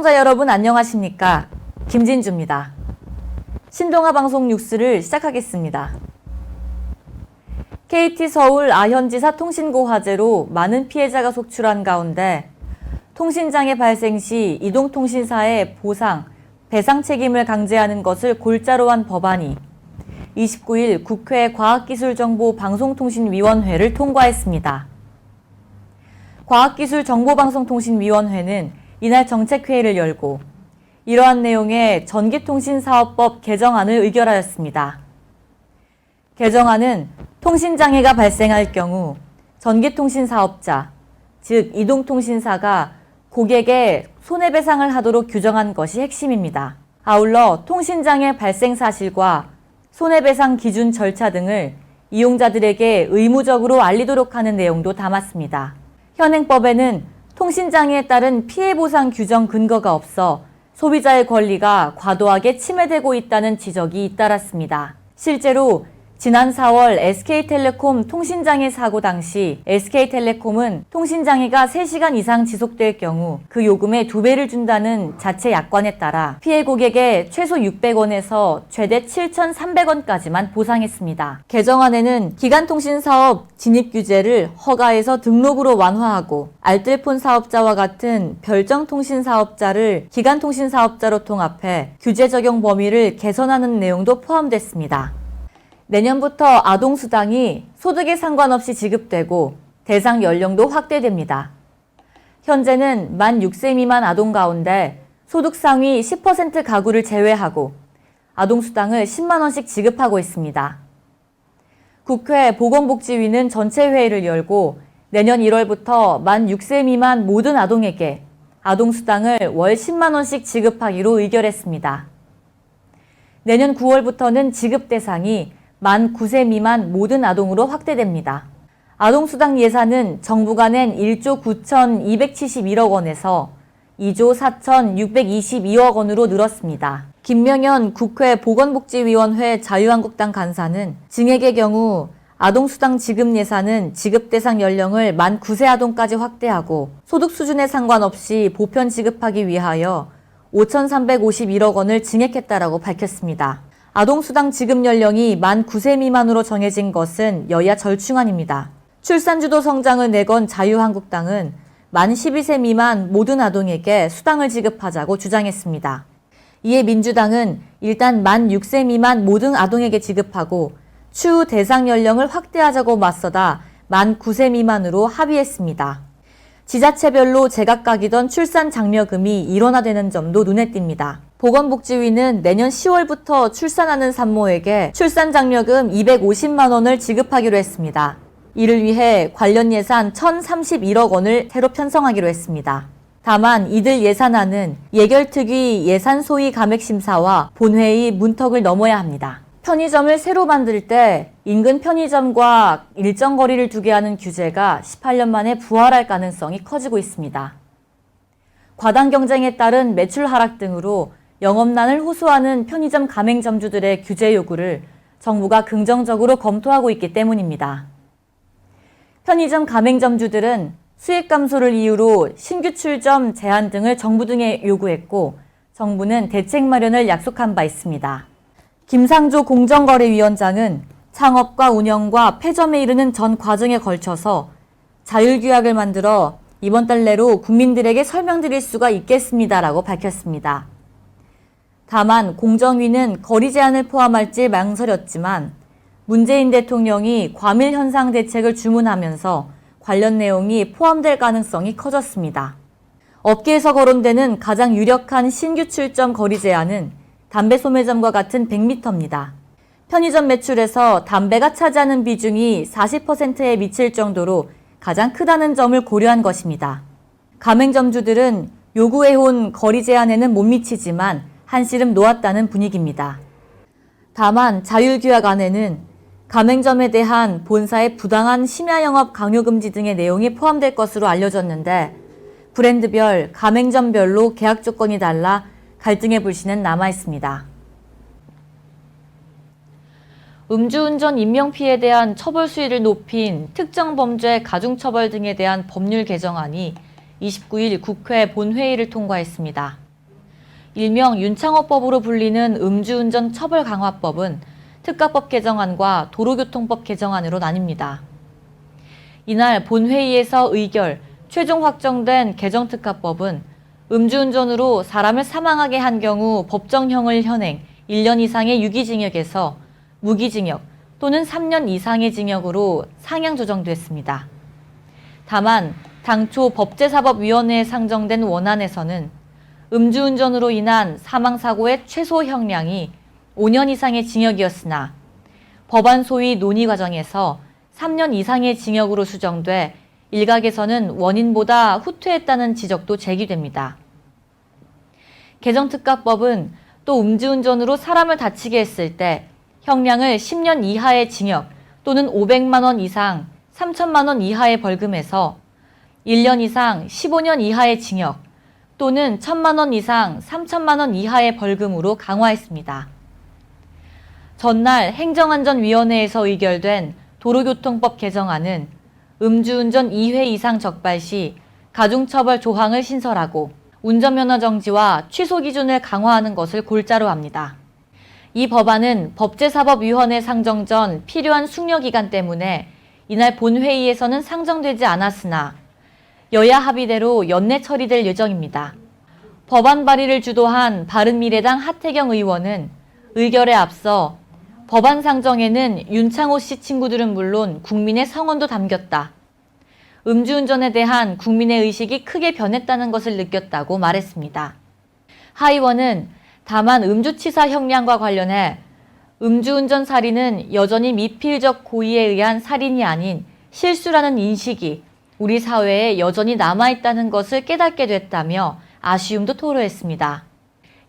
시청자 여러분 안녕하십니까? 김진주입니다. 신동아 방송 뉴스를 시작하겠습니다. KT 서울 아현지사 통신고 화재로 많은 피해자가 속출한 가운데 통신장애 발생 시 이동통신사의 보상, 배상 책임을 강제하는 것을 골자로 한 법안이 29일 국회 과학기술정보방송통신위원회를 통과했습니다. 과학기술정보방송통신위원회는 이날 정책회의를 열고 이러한 내용의 전기통신사업법 개정안을 의결하였습니다. 개정안은 통신장애가 발생할 경우 전기통신사업자, 즉 이동통신사가 고객에 손해배상을 하도록 규정한 것이 핵심입니다. 아울러 통신장애 발생 사실과 손해배상 기준 절차 등을 이용자들에게 의무적으로 알리도록 하는 내용도 담았습니다. 현행법에는 통신장애에 따른 피해보상 규정 근거가 없어 소비자의 권리가 과도하게 침해되고 있다는 지적이 잇따랐습니다. 실제로 지난 4월 SK텔레콤 통신장애 사고 당시 SK텔레콤은 통신장애가 3시간 이상 지속될 경우 그 요금의 2배를 준다는 자체 약관에 따라 피해 고객에 최소 600원에서 최대 7,300원까지만 보상했습니다. 개정안에는 기간통신사업 진입규제를 허가에서 등록으로 완화하고 알뜰폰 사업자와 같은 별정통신사업자를 기간통신사업자로 통합해 규제 적용 범위를 개선하는 내용도 포함됐습니다. 내년부터 아동수당이 소득에 상관없이 지급되고 대상 연령도 확대됩니다. 현재는 만 6세 미만 아동 가운데 소득 상위 10% 가구를 제외하고 아동수당을 10만 원씩 지급하고 있습니다. 국회 보건복지위는 전체 회의를 열고 내년 1월부터 만 6세 미만 모든 아동에게 아동수당을 월 10만 원씩 지급하기로 의결했습니다. 내년 9월부터는 지급 대상이 만 9세 미만 모든 아동으로 확대됩니다. 아동수당 예산은 정부가 낸 1조 9,271억 원에서 2조 4,622억 원으로 늘었습니다. 김명현 국회 보건복지위원회 자유한국당 간사는 증액의 경우 아동수당 지급 예산은 지급 대상 연령을 만 9세 아동까지 확대하고 소득 수준에 상관없이 보편 지급하기 위하여 5,351억 원을 증액했다라고 밝혔습니다. 아동수당 지급 연령이 만 9세 미만으로 정해진 것은 여야 절충안입니다. 출산주도 성장을 내건 자유한국당은 만 12세 미만 모든 아동에게 수당을 지급하자고 주장했습니다. 이에 민주당은 일단 만 6세 미만 모든 아동에게 지급하고 추후 대상 연령을 확대하자고 맞서다 만 9세 미만으로 합의했습니다. 지자체별로 제각각이던 출산 장려금이 일원화되는 점도 눈에 띕니다. 보건복지위는 내년 10월부터 출산하는 산모에게 출산 장려금 250만 원을 지급하기로 했습니다. 이를 위해 관련 예산 1,031억 원을 새로 편성하기로 했습니다. 다만 이들 예산안은 예결특위 예산 소위 감액심사와 본회의 문턱을 넘어야 합니다. 편의점을 새로 만들 때 인근 편의점과 일정 거리를 두게 하는 규제가 18년 만에 부활할 가능성이 커지고 있습니다. 과당 경쟁에 따른 매출 하락 등으로 영업난을 호소하는 편의점 가맹점주들의 규제 요구를 정부가 긍정적으로 검토하고 있기 때문입니다. 편의점 가맹점주들은 수익 감소를 이유로 신규 출점 제한 등을 정부 등에 요구했고 정부는 대책 마련을 약속한 바 있습니다. 김상조 공정거래위원장은 창업과 운영과 폐점에 이르는 전 과정에 걸쳐서 자율규약을 만들어 이번 달 내로 국민들에게 설명드릴 수가 있겠습니다라고 밝혔습니다. 다만 공정위는 거리 제한을 포함할지 망설였지만 문재인 대통령이 과밀 현상 대책을 주문하면서 관련 내용이 포함될 가능성이 커졌습니다. 업계에서 거론되는 가장 유력한 신규 출점 거리 제한은 담배 소매점과 같은 100m입니다. 편의점 매출에서 담배가 차지하는 비중이 40%에 미칠 정도로 가장 크다는 점을 고려한 것입니다. 가맹점주들은 요구해온 거리 제한에는 못 미치지만 한시름 놓았다는 분위기입니다. 다만 자율규약안에는 가맹점에 대한 본사의 부당한 심야 영업 강요 금지 등의 내용이 포함될 것으로 알려졌는데 브랜드별, 가맹점별로 계약 조건이 달라 갈등의 불씨는 남아 있습니다. 음주운전 인명피해에 대한 처벌 수위를 높인 특정 범죄 가중처벌 등에 대한 법률 개정안이 29일 국회 본회의를 통과했습니다. 일명 윤창호법으로 불리는 음주운전 처벌 강화법은 특가법 개정안과 도로교통법 개정안으로 나뉩니다. 이날 본회의에서 의결, 최종 확정된 개정특가법은 음주운전으로 사람을 사망하게 한 경우 법정형을 현행 1년 이상의 유기징역에서 무기징역 또는 3년 이상의 징역으로 상향 조정됐습니다. 다만 당초 법제사법위원회에 상정된 원안에서는 음주운전으로 인한 사망사고의 최소 형량이 5년 이상의 징역이었으나 법안 소위 논의 과정에서 3년 이상의 징역으로 수정돼 일각에서는 원인보다 후퇴했다는 지적도 제기됩니다. 개정특가법은 또 음주운전으로 사람을 다치게 했을 때 형량을 10년 이하의 징역 또는 500만 원 이상 3천만 원 이하의 벌금에서 1년 이상 15년 이하의 징역 또는 1천만 원 이상 3천만 원 이하의 벌금으로 강화했습니다. 전날 행정안전위원회에서 의결된 도로교통법 개정안은 음주운전 2회 이상 적발 시 가중처벌 조항을 신설하고 운전면허 정지와 취소 기준을 강화하는 것을 골자로 합니다. 이 법안은 법제사법위원회 상정 전 필요한 숙려기간 때문에 이날 본회의에서는 상정되지 않았으나 여야 합의대로 연내 처리될 예정입니다. 법안 발의를 주도한 바른미래당 하태경 의원은 의결에 앞서 법안 상정에는 윤창호 씨 친구들은 물론 국민의 성원도 담겼다. 음주운전에 대한 국민의 의식이 크게 변했다는 것을 느꼈다고 말했습니다. 하 의원은 다만 음주치사 형량과 관련해 음주운전 살인은 여전히 미필적 고의에 의한 살인이 아닌 실수라는 인식이 우리 사회에 여전히 남아있다는 것을 깨닫게 됐다며 아쉬움도 토로했습니다.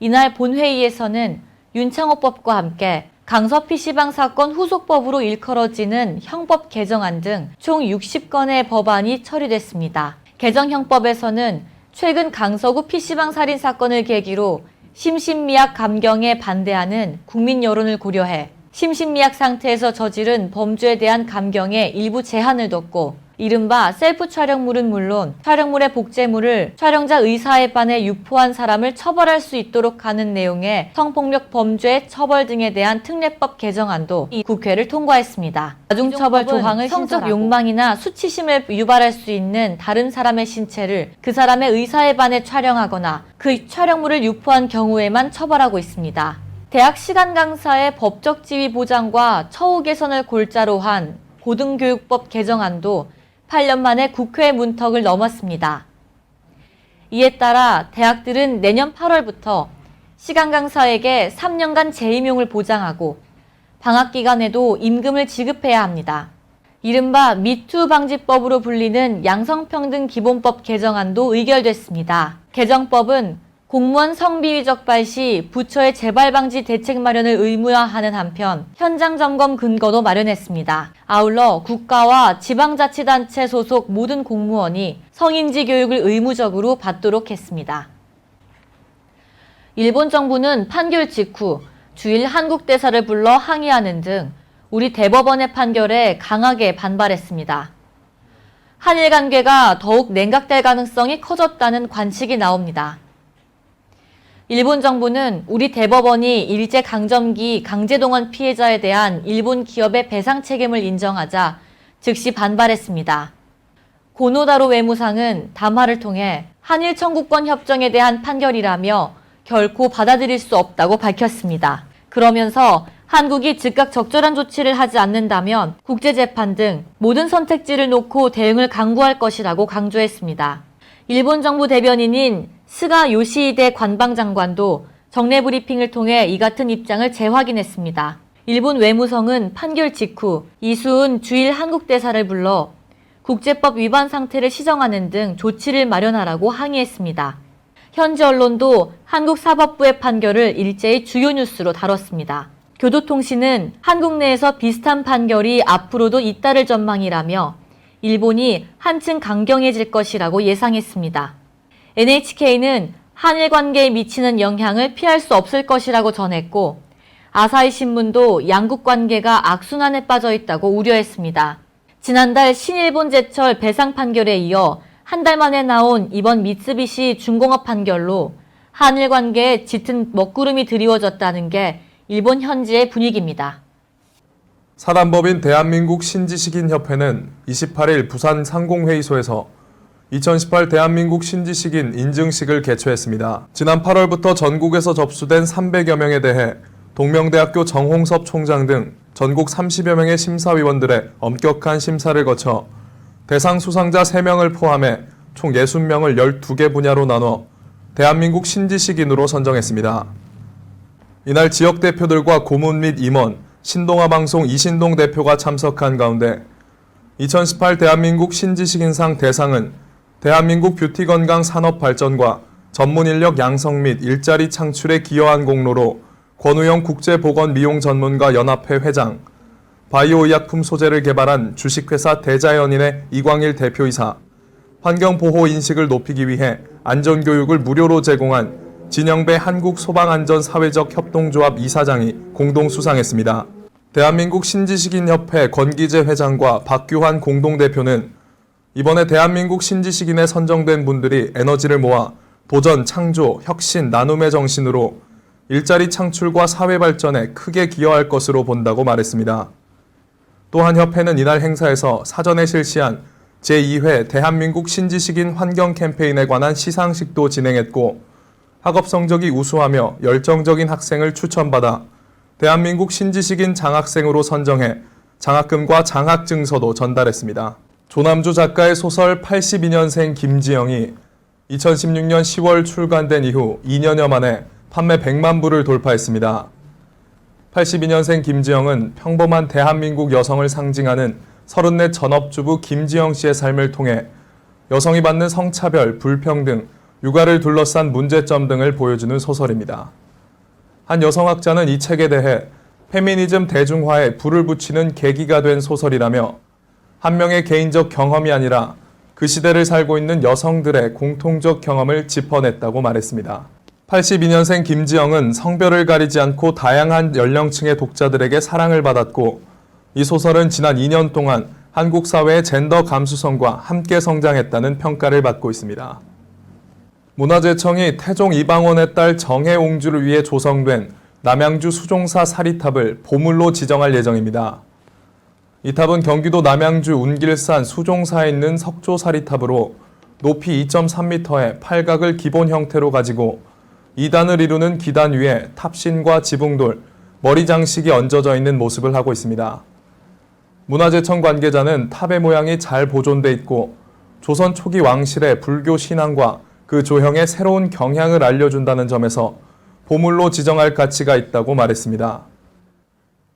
이날 본회의에서는 윤창호법과 함께 강서 PC방 사건 후속법으로 일컬어지는 형법 개정안 등 총 60건의 법안이 처리됐습니다. 개정형법에서는 최근 강서구 PC방 살인 사건을 계기로 심신미약 감경에 반대하는 국민 여론을 고려해 심신미약 상태에서 저지른 범죄에 대한 감경에 일부 제한을 뒀고 이른바 셀프 촬영물은 물론 촬영물의 복제물을 촬영자 의사에 반해 유포한 사람을 처벌할 수 있도록 하는 내용의 성폭력 범죄 처벌 등에 대한 특례법 개정안도 국회를 통과했습니다. 가중처벌 조항을 성적 욕망이나 수치심을 유발할 수 있는 다른 사람의 신체를 그 사람의 의사에 반해 촬영하거나 그 촬영물을 유포한 경우에만 처벌하고 있습니다. 대학 시간 강사의 법적 지위 보장과 처우 개선을 골자로 한 고등교육법 개정안도 8년 만에 국회 문턱을 넘었습니다. 이에 따라 대학들은 내년 8월부터 시간 강사에게 3년간 재임용을 보장하고 방학 기간에도 임금을 지급해야 합니다. 이른바 미투 방지법으로 불리는 양성평등 기본법 개정안도 의결됐습니다. 개정법은 공무원 성비위 적발 시 부처의 재발 방지 대책 마련을 의무화하는 한편 현장 점검 근거도 마련했습니다. 아울러 국가와 지방자치단체 소속 모든 공무원이 성인지 교육을 의무적으로 받도록 했습니다. 일본 정부는 판결 직후 주일 한국 대사를 불러 항의하는 등 우리 대법원의 판결에 강하게 반발했습니다. 한일 관계가 더욱 냉각될 가능성이 커졌다는 관측이 나옵니다. 일본 정부는 우리 대법원이 일제강점기 강제동원 피해자에 대한 일본 기업의 배상 책임을 인정하자 즉시 반발했습니다. 고노다로 외무상은 담화를 통해 한일 청구권 협정에 대한 판결이라며 결코 받아들일 수 없다고 밝혔습니다. 그러면서 한국이 즉각 적절한 조치를 하지 않는다면 국제재판 등 모든 선택지를 놓고 대응을 강구할 것이라고 강조했습니다. 일본 정부 대변인인 스가 요시히데 관방장관도 정례 브리핑을 통해 이 같은 입장을 재확인했습니다. 일본 외무성은 판결 직후 이수은 주일 한국 대사를 불러 국제법 위반 상태를 시정하는 등 조치를 마련하라고 항의했습니다. 현지 언론도 한국 사법부의 판결을 일제히 주요 뉴스로 다뤘습니다. 교도통신은 한국 내에서 비슷한 판결이 앞으로도 잇따를 전망이라며 일본이 한층 강경해질 것이라고 예상했습니다. NHK는 한일 관계에 미치는 영향을 피할 수 없을 것이라고 전했고 아사히 신문도 양국 관계가 악순환에 빠져 있다고 우려했습니다. 지난달 신일본 제철 배상 판결에 이어 한 달 만에 나온 이번 미쓰비시 중공업 판결로 한일 관계에 짙은 먹구름이 드리워졌다는 게 일본 현지의 분위기입니다. 사단법인 대한민국 신지식인협회는 28일 부산 상공회의소에서 2018 대한민국 신지식인 인증식을 개최했습니다. 지난 8월부터 전국에서 접수된 300여 명에 대해 동명대학교 정홍섭 총장 등 전국 30여 명의 심사위원들의 엄격한 심사를 거쳐 대상 수상자 3명을 포함해 총 60명을 12개 분야로 나눠 대한민국 신지식인으로 선정했습니다. 이날 지역 대표들과 고문 및 임원, 신동아방송 이신동 대표가 참석한 가운데 2018 대한민국 신지식인상 대상은 대한민국 뷰티 건강 산업 발전과 전문 인력 양성 및 일자리 창출에 기여한 공로로 권우영 국제보건미용 전문가 연합회 회장, 바이오 의약품 소재를 개발한 주식회사 대자연인의 이광일 대표이사, 환경보호 인식을 높이기 위해 안전교육을 무료로 제공한 진영배 한국소방안전사회적 협동조합 이사장이 공동 수상했습니다. 대한민국 신지식인협회 권기재 회장과 박규환 공동대표는 이번에 대한민국 신지식인에 선정된 분들이 에너지를 모아 도전, 창조, 혁신, 나눔의 정신으로 일자리 창출과 사회 발전에 크게 기여할 것으로 본다고 말했습니다. 또한 협회는 이날 행사에서 사전에 실시한 제2회 대한민국 신지식인 환경 캠페인에 관한 시상식도 진행했고 학업 성적이 우수하며 열정적인 학생을 추천받아 대한민국 신지식인 장학생으로 선정해 장학금과 장학증서도 전달했습니다. 조남주 작가의 소설 82년생 김지영이 2016년 10월 출간된 이후 2년여 만에 판매 100만 부를 돌파했습니다. 82년생 김지영은 평범한 대한민국 여성을 상징하는 34 전업주부 김지영 씨의 삶을 통해 여성이 받는 성차별, 불평등, 육아를 둘러싼 문제점 등을 보여주는 소설입니다. 한 여성학자는 이 책에 대해 페미니즘 대중화에 불을 붙이는 계기가 된 소설이라며 한 명의 개인적 경험이 아니라 그 시대를 살고 있는 여성들의 공통적 경험을 짚어냈다고 말했습니다. 82년생 김지영은 성별을 가리지 않고 다양한 연령층의 독자들에게 사랑을 받았고 이 소설은 지난 2년 동안 한국 사회의 젠더 감수성과 함께 성장했다는 평가를 받고 있습니다. 문화재청이 태종 이방원의 딸 정혜옹주를 위해 조성된 남양주 수종사 사리탑을 보물로 지정할 예정입니다. 이 탑은 경기도 남양주 운길산 수종사에 있는 석조사리탑으로 높이 2.3m의 팔각을 기본 형태로 가지고 2단을 이루는 기단 위에 탑신과 지붕돌, 머리 장식이 얹어져 있는 모습을 하고 있습니다. 문화재청 관계자는 탑의 모양이 잘 보존돼 있고 조선 초기 왕실의 불교 신앙과 그 조형의 새로운 경향을 알려준다는 점에서 보물로 지정할 가치가 있다고 말했습니다.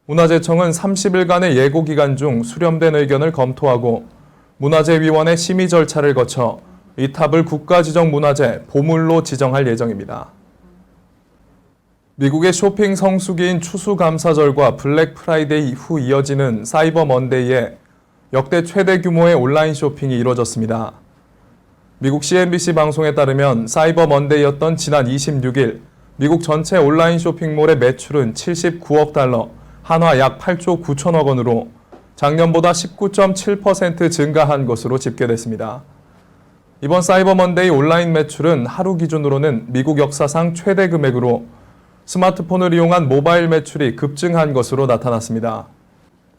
문화재청은 30일간의 예고 기간 중 수렴된 의견을 검토하고 문화재위원회 심의 절차를 거쳐 이 탑을 국가지정문화재 보물로 지정할 예정입니다. 미국의 쇼핑 성수기인 추수감사절과 블랙 프라이데이 후 이어지는 사이버 먼데이에 역대 최대 규모의 온라인 쇼핑이 이뤄졌습니다. 미국 CNBC 방송에 따르면 사이버 먼데이였던 지난 26일 미국 전체 온라인 쇼핑몰의 매출은 79억 달러, 한화 약 8조 9천억 원으로 작년보다 19.7% 증가한 것으로 집계됐습니다. 이번 사이버 먼데이 온라인 매출은 하루 기준으로는 미국 역사상 최대 금액으로 스마트폰을 이용한 모바일 매출이 급증한 것으로 나타났습니다.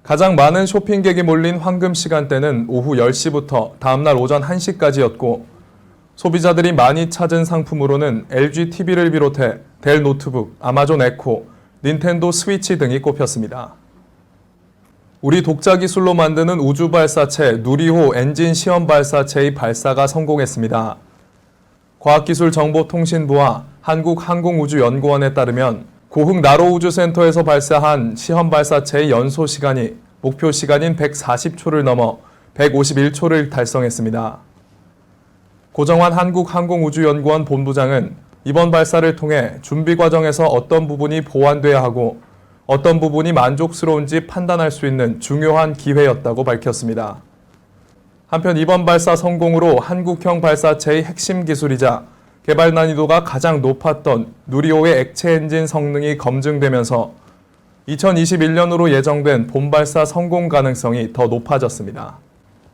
가장 많은 쇼핑객이 몰린 황금 시간대는 오후 10시부터 다음날 오전 1시까지였고 소비자들이 많이 찾은 상품으로는 LG TV를 비롯해 델 노트북, 아마존 에코, 닌텐도 스위치 등이 꼽혔습니다. 우리 독자 기술로 만드는 우주 발사체 누리호 엔진 시험 발사체의 발사가 성공했습니다. 과학기술정보통신부와 한국항공우주연구원에 따르면 고흥 나로우주센터에서 발사한 시험 발사체의 연소 시간이 목표 시간인 140초를 넘어 151초를 달성했습니다. 고정환 한국항공우주연구원 본부장은 이번 발사를 통해 준비 과정에서 어떤 부분이 보완돼야 하고 어떤 부분이 만족스러운지 판단할 수 있는 중요한 기회였다고 밝혔습니다. 한편 이번 발사 성공으로 한국형 발사체의 핵심 기술이자 개발 난이도가 가장 높았던 누리호의 액체 엔진 성능이 검증되면서 2021년으로 예정된 본발사 성공 가능성이 더 높아졌습니다.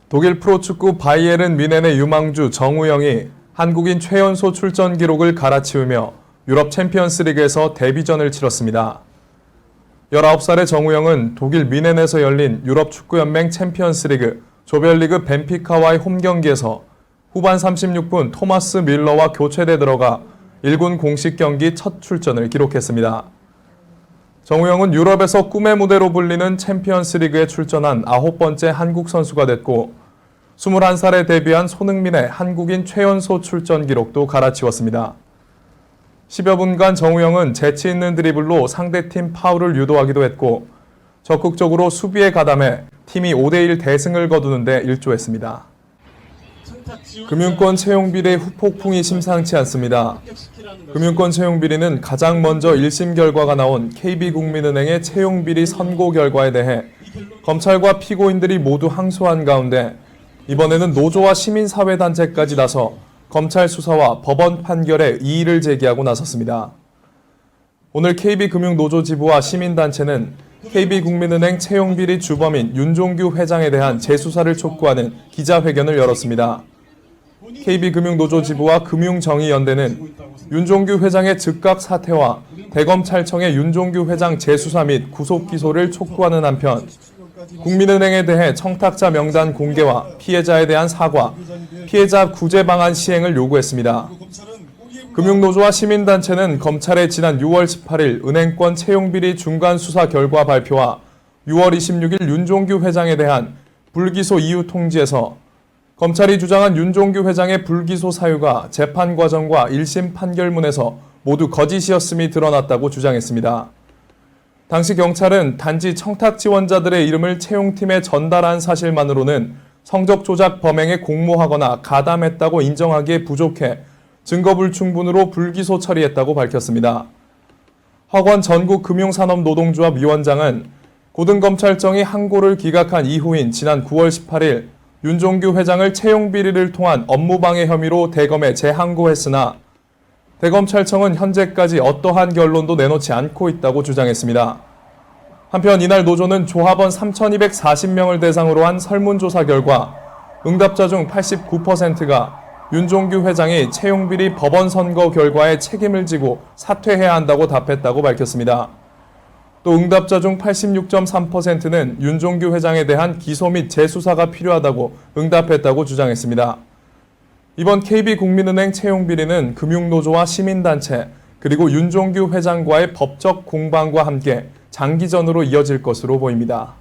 독일 프로축구 바이에른 뮌헨의 유망주 정우영이 한국인 최연소 출전 기록을 갈아치우며 유럽 챔피언스 리그에서 데뷔전을 치렀습니다. 19살의 정우영은 독일 미넨에서 열린 유럽 축구연맹 챔피언스 리그 조별리그 벤피카와의 홈 경기에서 후반 36분 토마스 밀러와 교체돼 들어가 1군 공식 경기 첫 출전을 기록했습니다. 정우영은 유럽에서 꿈의 무대로 불리는 챔피언스 리그에 출전한 9번째 한국 선수가 됐고 21살에 데뷔한 손흥민의 한국인 최연소 출전 기록도 갈아치웠습니다. 10여 분간 정우영은 재치 있는 드리블로 상대팀 파울을 유도하기도 했고 적극적으로 수비에 가담해 팀이 5대1 대승을 거두는 데 일조했습니다. 금융권 채용비리 후폭풍이 심상치 않습니다. 금융권 채용비리는 가장 먼저 1심 결과가 나온 KB국민은행의 채용비리 선고 결과에 대해 검찰과 피고인들이 모두 항소한 가운데 이번에는 노조와 시민사회단체까지 나서 검찰 수사와 법원 판결에 이의를 제기하고 나섰습니다. 오늘 KB금융노조 지부와 시민단체는 KB국민은행 채용비리 주범인 윤종규 회장에 대한 재수사를 촉구하는 기자회견을 열었습니다. KB금융노조 지부와 금융정의연대는 윤종규 회장의 즉각 사퇴와 대검찰청의 윤종규 회장 재수사 및 구속 기소를 촉구하는 한편 국민은행에 대해 청탁자 명단 공개와 피해자에 대한 사과, 피해자 구제 방안 시행을 요구했습니다. 금융노조와 시민단체는 검찰의 지난 6월 18일 은행권 채용비리 중간 수사 결과 발표와 6월 26일 윤종규 회장에 대한 불기소 이유 통지에서 검찰이 주장한 윤종규 회장의 불기소 사유가 재판 과정과 1심 판결문에서 모두 거짓이었음이 드러났다고 주장했습니다. 당시 경찰은 단지 청탁 지원자들의 이름을 채용팀에 전달한 사실만으로는 성적 조작 범행에 공모하거나 가담했다고 인정하기에 부족해 증거 불충분으로 불기소 처리했다고 밝혔습니다. 허건 전국금융산업노동조합 위원장은 고등검찰청이 항고를 기각한 이후인 지난 9월 18일 윤종규 회장을 채용비리를 통한 업무방해 혐의로 대검에 재항고했으나 대검찰청은 현재까지 어떠한 결론도 내놓지 않고 있다고 주장했습니다. 한편 이날 노조는 조합원 3,240명을 대상으로 한 설문조사 결과 응답자 중 89%가 윤종규 회장이 채용비리 법원 선고 결과에 책임을 지고 사퇴해야 한다고 답했다고 밝혔습니다. 또 응답자 중 86.3%는 윤종규 회장에 대한 기소 및 재수사가 필요하다고 응답했다고 주장했습니다. 이번 KB국민은행 채용비리는 금융노조와 시민단체 그리고 윤종규 회장과의 법적 공방과 함께 장기전으로 이어질 것으로 보입니다.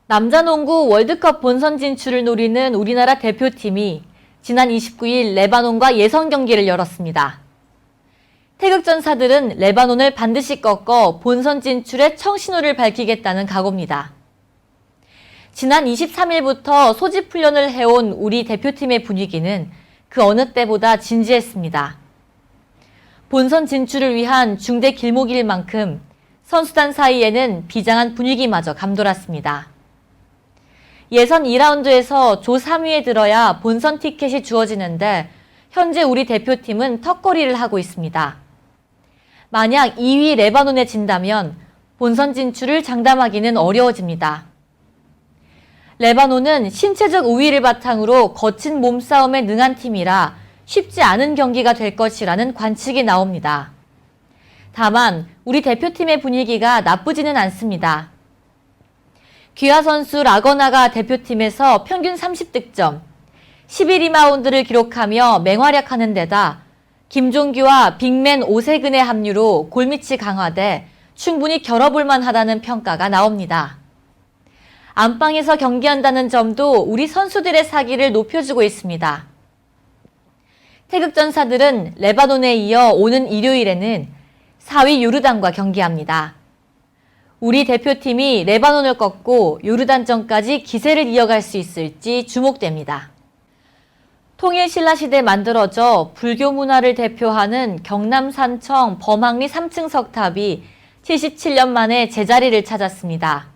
남자농구 월드컵 본선 진출을 노리는 우리나라 대표팀이 지난 29일 레바논과 예선 경기를 열었습니다. 태극전사들은 레바논을 반드시 꺾어 본선 진출에 청신호를 밝히겠다는 각오입니다. 지난 23일부터 소집 훈련을 해온 우리 대표팀의 분위기는 그 어느 때보다 진지했습니다. 본선 진출을 위한 중대 길목일 만큼 선수단 사이에는 비장한 분위기마저 감돌았습니다. 예선 2라운드에서 조 3위에 들어야 본선 티켓이 주어지는데 현재 우리 대표팀은 턱걸이를 하고 있습니다. 만약 2위 레바논에 진다면 본선 진출을 장담하기는 어려워집니다. 레바논은 신체적 우위를 바탕으로 거친 몸싸움에 능한 팀이라 쉽지 않은 경기가 될 것이라는 관측이 나옵니다. 다만 우리 대표팀의 분위기가 나쁘지는 않습니다. 귀화 선수 라거나가 대표팀에서 평균 30득점, 11리바운드를 기록하며 맹활약하는 데다 김종규와 빅맨 오세근의 합류로 골밑이 강화돼 충분히 겨뤄볼 만하다는 평가가 나옵니다. 안방에서 경기한다는 점도 우리 선수들의 사기를 높여주고 있습니다. 태극전사들은 레바논에 이어 오는 일요일에는 4위 요르단과 경기합니다. 우리 대표팀이 레바논을 꺾고 요르단전까지 기세를 이어갈 수 있을지 주목됩니다. 통일신라시대 만들어져 불교 문화를 대표하는 경남산청 범항리 3층 석탑이 77년 만에 제자리를 찾았습니다.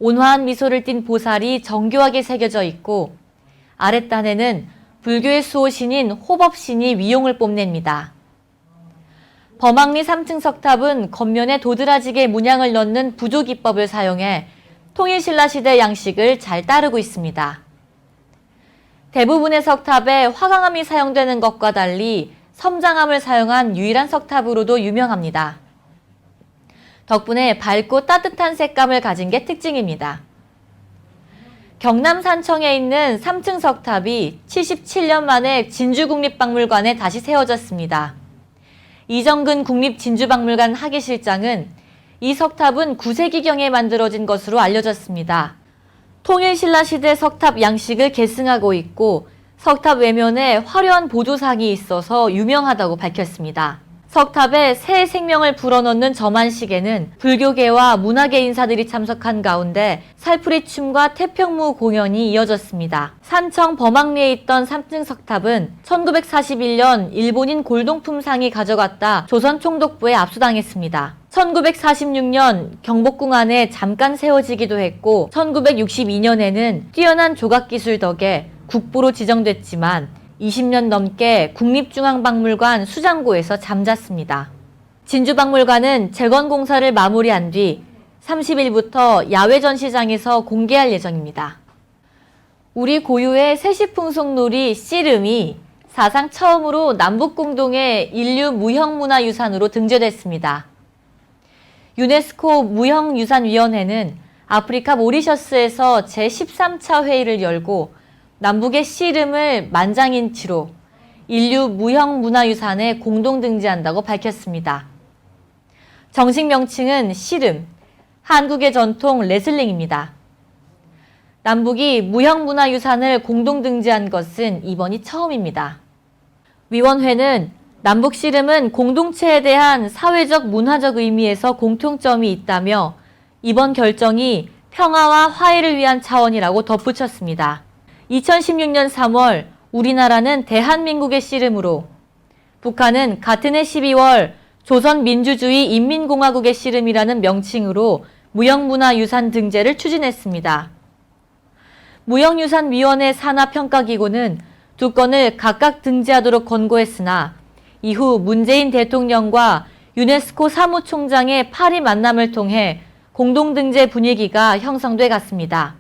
온화한 미소를 띤 보살이 정교하게 새겨져 있고 아랫단에는 불교의 수호신인 호법신이 위용을 뽐냅니다. 범항리 3층 석탑은 겉면에 도드라지게 문양을 넣는 부조 기법을 사용해 통일신라시대 양식을 잘 따르고 있습니다. 대부분의 석탑에 화강암이 사용되는 것과 달리 섬장암을 사용한 유일한 석탑으로도 유명합니다. 덕분에 밝고 따뜻한 색감을 가진 게 특징입니다. 경남 산청에 있는 3층 석탑이 77년 만에 진주국립박물관에 다시 세워졌습니다. 이정근 국립진주박물관 학예실장은 이 석탑은 9세기경에 만들어진 것으로 알려졌습니다. 통일신라 시대 석탑 양식을 계승하고 있고 석탑 외면에 화려한 보조상이 있어서 유명하다고 밝혔습니다. 석탑에 새 생명을 불어넣는 점안식에는 불교계와 문화계 인사들이 참석한 가운데 살풀이춤과 태평무 공연이 이어졌습니다. 산청 범항리에 있던 3층 석탑은 1941년 일본인 골동품상이 가져갔다 조선총독부에 압수당했습니다. 1946년 경복궁 안에 잠깐 세워지기도 했고 1962년에는 뛰어난 조각기술 덕에 국보로 지정됐지만 20년 넘게 국립중앙박물관 수장고에서 잠잤습니다. 진주박물관은 재건공사를 마무리한 뒤 30일부터 야외 전시장에서 공개할 예정입니다. 우리 고유의 세시풍속놀이 씨름이 사상 처음으로 남북공동의 인류 무형문화유산으로 등재됐습니다. 유네스코 무형유산위원회는 아프리카 모리셔스에서 제13차 회의를 열고 남북의 씨름을 만장일치로 인류 무형문화유산에 공동 등재한다고 밝혔습니다. 정식 명칭은 씨름, 한국의 전통 레슬링입니다. 남북이 무형문화유산을 공동 등재한 것은 이번이 처음입니다. 위원회는 남북 씨름은 공동체에 대한 사회적 문화적 의미에서 공통점이 있다며 이번 결정이 평화와 화해를 위한 차원이라고 덧붙였습니다. 2016년 3월 우리나라는 대한민국의 씨름으로, 북한은 같은 해 12월 조선민주주의 인민공화국의 씨름이라는 명칭으로 무형문화유산 등재를 추진했습니다. 무형유산위원회 산하평가기구는 두 건을 각각 등재하도록 권고했으나 이후 문재인 대통령과 유네스코 사무총장의 파리 만남을 통해 공동등재 분위기가 형성돼 갔습니다.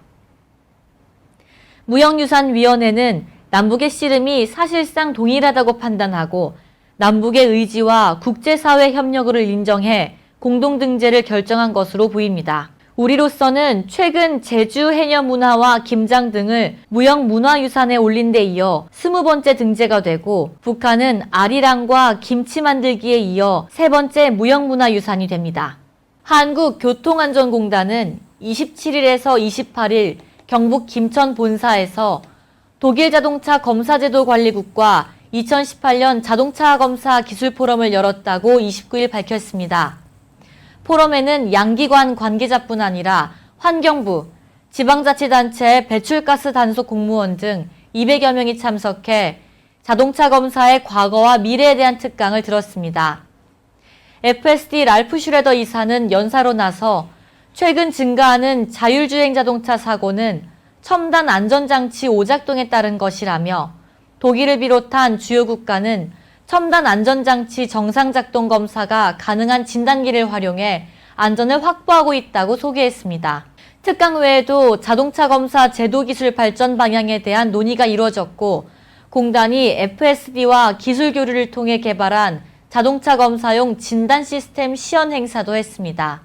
무형유산위원회는 남북의 씨름이 사실상 동일하다고 판단하고 남북의 의지와 국제사회 협력을 인정해 공동등재를 결정한 것으로 보입니다. 우리로서는 최근 제주 해녀문화와 김장 등을 무형문화유산에 올린 데 이어 20번째 등재가 되고 북한은 아리랑과 김치 만들기에 이어 3번째 무형문화유산이 됩니다. 한국교통안전공단은 27일에서 28일 경북 김천 본사에서 독일 자동차 검사제도 관리국과 2018년 자동차 검사 기술 포럼을 열었다고 29일 밝혔습니다. 포럼에는 양기관 관계자뿐 아니라 환경부, 지방자치단체 배출가스 단속 공무원 등 200여 명이 참석해 자동차 검사의 과거와 미래에 대한 특강을 들었습니다. FSD 랄프 슈레더 이사는 연사로 나서 최근 증가하는 자율주행 자동차 사고는 첨단 안전장치 오작동에 따른 것이라며 독일을 비롯한 주요 국가는 첨단 안전장치 정상작동 검사가 가능한 진단기를 활용해 안전을 확보하고 있다고 소개했습니다. 특강 외에도 자동차 검사 제도 기술 발전 방향에 대한 논의가 이루어졌고 공단이 FSD와 기술 교류를 통해 개발한 자동차 검사용 진단 시스템 시연 행사도 했습니다.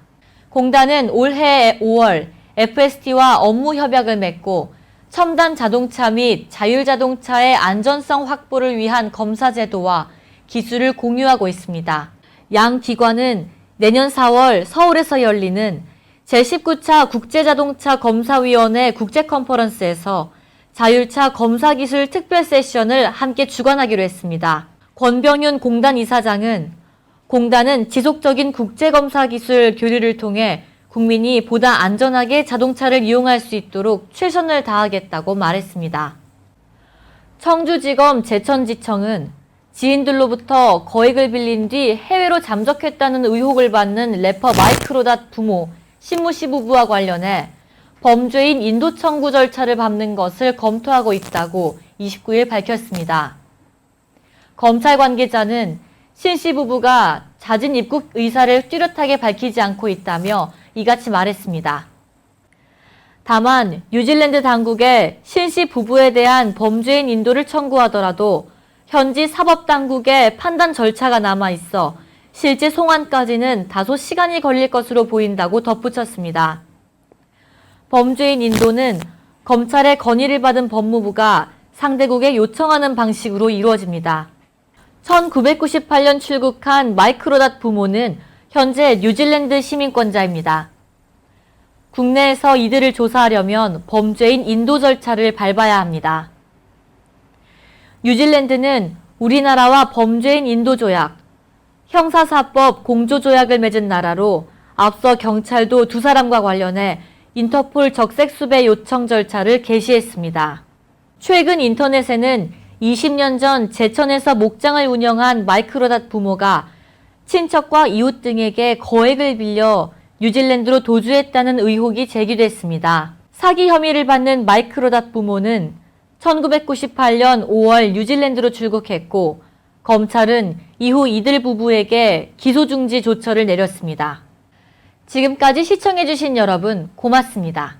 공단은 올해 5월 FSD와 업무 협약을 맺고 첨단 자동차 및 자율자동차의 안전성 확보를 위한 검사 제도와 기술을 공유하고 있습니다. 양 기관은 내년 4월 서울에서 열리는 제19차 국제자동차 검사위원회 국제컨퍼런스에서 자율차 검사기술 특별 세션을 함께 주관하기로 했습니다. 권병윤 공단 이사장은 공단은 지속적인 국제검사기술 교류를 통해 국민이 보다 안전하게 자동차를 이용할 수 있도록 최선을 다하겠다고 말했습니다. 청주지검 제천지청은 지인들로부터 거액을 빌린 뒤 해외로 잠적했다는 의혹을 받는 래퍼 마이크로닷 부모 신모 씨 부부와 관련해 범죄인 인도 청구 절차를 밟는 것을 검토하고 있다고 29일 밝혔습니다. 검찰 관계자는 신 씨 부부가 자진 입국 의사를 뚜렷하게 밝히지 않고 있다며 이같이 말했습니다. 다만 뉴질랜드 당국에 신씨 부부에 대한 범죄인 인도를 청구하더라도 현지 사법당국의 판단 절차가 남아있어 실제 송환까지는 다소 시간이 걸릴 것으로 보인다고 덧붙였습니다. 범죄인 인도는 검찰의 건의를 받은 법무부가 상대국에 요청하는 방식으로 이루어집니다. 1998년 출국한 마이크 로닷 부모는 현재 뉴질랜드 시민권자입니다. 국내에서 이들을 조사하려면 범죄인 인도 절차를 밟아야 합니다. 뉴질랜드는 우리나라와 범죄인 인도 조약, 형사사법 공조조약을 맺은 나라로 앞서 경찰도 두 사람과 관련해 인터폴 적색수배 요청 절차를 개시했습니다. 최근 인터넷에는 20년 전 제천에서 목장을 운영한 마이크 로닷 부모가 친척과 이웃 등에게 거액을 빌려 뉴질랜드로 도주했다는 의혹이 제기됐습니다. 사기 혐의를 받는 마이크 로닷 부모는 1998년 5월 뉴질랜드로 출국했고 검찰은 이후 이들 부부에게 기소중지 조처를 내렸습니다. 지금까지 시청해주신 여러분 고맙습니다.